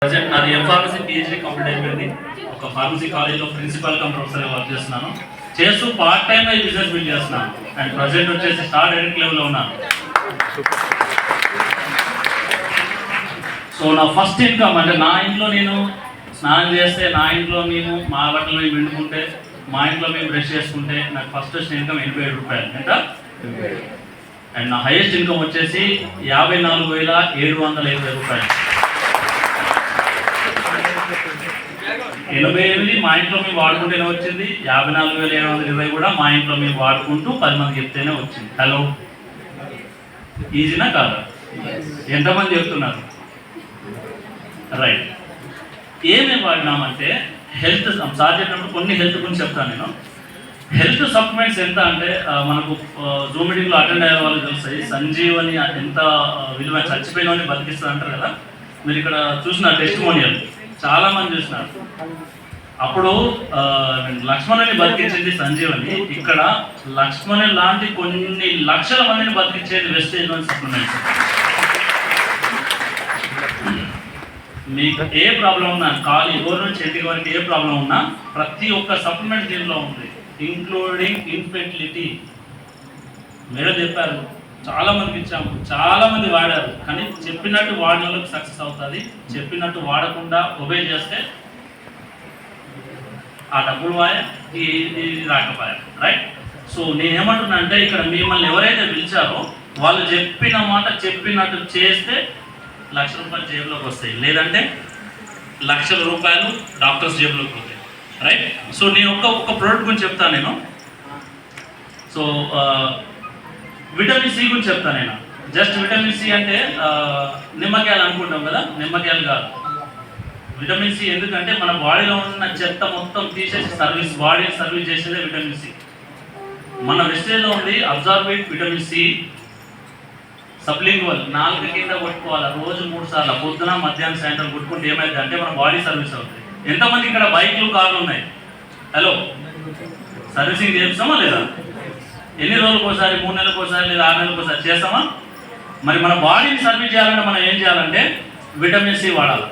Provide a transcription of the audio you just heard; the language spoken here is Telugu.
ప్రజెంట్ నాది ఎంఫార్మసీ పిహెచ్డి కంప్లీట్ అయిపోయింది. ఒక ఫార్మసీ కాలేజ్లో ప్రిన్సిపల్ కమ్ ప్రొఫెసర్గా వర్క్ చేస్తున్నాను. చేస్తూ పార్ట్ టైమ్ బిజినెస్ బిల్డ్ చేస్తున్నాను. అండ్ ప్రజెంట్ వచ్చేసి స్టార్ డైరెక్ట్ లెవెల్లో ఉన్నాను. సో నా ఫస్ట్ ఇన్కమ్ అంటే నా ఇంట్లో నేను స్నానం చేస్తే, నా ఇంట్లో మేము మా బట్టలు మేము విండుకుంటే, మా ఇంట్లో మేము బ్రష్ చేసుకుంటే నాకు ఫస్ట్ వచ్చిన ఇన్కమ్ 87 రూపాయలు. ఎంత? అండ్ నా హైయెస్ట్ ఇన్కమ్ వచ్చేసి 54,720 రూపాయలు. 88 మా ఇంట్లో మేము వాడుకుంటేనే వచ్చింది. 54,720 కూడా మా ఇంట్లో మేము వాడుకుంటూ 10 మంది చెప్తేనే వచ్చింది. హలో, ఈజీనా కాదా? ఎంతమంది చెప్తున్నారు? రైట్. ఏమేమి వాడినామంటే హెల్త్, సార్ చెప్పినప్పుడు కొన్ని హెల్త్ గురించి చెప్తాను నేను. హెల్త్ సప్లిమెంట్స్ ఎంత అంటే మనకు జూమ్ మీటింగ్లో అటెండ్ అయ్యే వాళ్ళు తెలుస్తాయి. సంజీవని ఎంత విలువ, చచ్చిపోయిన వాళ్ళని బతికిస్తుంది అంటారు కదా. మీరు ఇక్కడ చూసిన టెస్టిమోనియల్ చాలా మంది చూసినారు. అప్పుడు లక్ష్మణుని బతికించింది సంజీవని, ఇక్కడ లక్ష్మణి లాంటి కొన్ని లక్షల మందిని బతికించేది వెస్టేజ్ సప్లిమెంట్స్. మీకు ఏ ప్రాబ్లం ఉన్నా, కాలు ఎవరి నుంచి ఇంటికి వరకు ఏ ప్రాబ్లం ఉన్నా ప్రతి ఒక్క సప్లిమెంట్ దీనిలో ఉంది, ఇంక్లూడింగ్ ఇన్ఫెర్టిలిటీ. మీరే చెప్పారు, చాలా మందికి ఇచ్చాము, చాలా మంది వాడారు. కానీ చెప్పినట్టు వాడిన వాళ్ళకి సక్సెస్ అవుతుంది. చెప్పినట్టు వాడకుండా ఒబే చేస్తే ఆ డబ్బులు వాయ, ఇది రాకపోయా. రైట్. సో నేనేమంటున్నా అంటే ఇక్కడ మిమ్మల్ని ఎవరైతే పిలిచారో వాళ్ళు చెప్పిన మాట చెప్పినట్టు చేస్తే 1,00,000 రూపాయలు జేబులోకి వస్తాయి, లేదంటే 1,00,000 రూపాయలు డాక్టర్స్ జేబులోకి పోతాయి. రైట్. సో నేను ఒక్క ప్రోడక్ట్ గురించి చెప్తాను నేను. సో విటమిన్ సి గురించి చెప్తాను నేను. జస్ట్ విటమిన్ సి అంటే నిమ్మకాయలు అనుకుంటాం కదా, నిమ్మకాయలు కాదు. విటమిన్ సి ఎందుకంటే మన బాడీలో ఉన్న చెత్త మొత్తం తీసేసి బాడీని సర్వీస్ చేసేదే విటమిన్ సి. మన వెస్టేజ్లో ఉంది అబ్జార్బెడ్ విటమిన్ సి సబ్లింగ్వల్, 4 కింద కొట్టుకోవాలి రోజు 3 సార్లు, పొద్దున మధ్యాహ్నం సాయంత్రం కొట్టుకుంటే ఏమైంది అంటే మన బాడీ సర్వీస్ అవుతుంది. ఎంతమంది ఇక్కడ బైక్లు కార్లు ఉన్నాయి? హలో, సర్వీసింగ్ చేస్తామా లేదా? ఎన్ని రోజులకు ఒకసారి, 3 నెలలకు ఒకసారి, లేదా 6 నెలలకు ఒకసారి చేస్తామా? మరి మన బాడీని సర్వీస్ చేయాలంటే మనం ఏం చేయాలంటే విటమిన్ సి వాడాలి.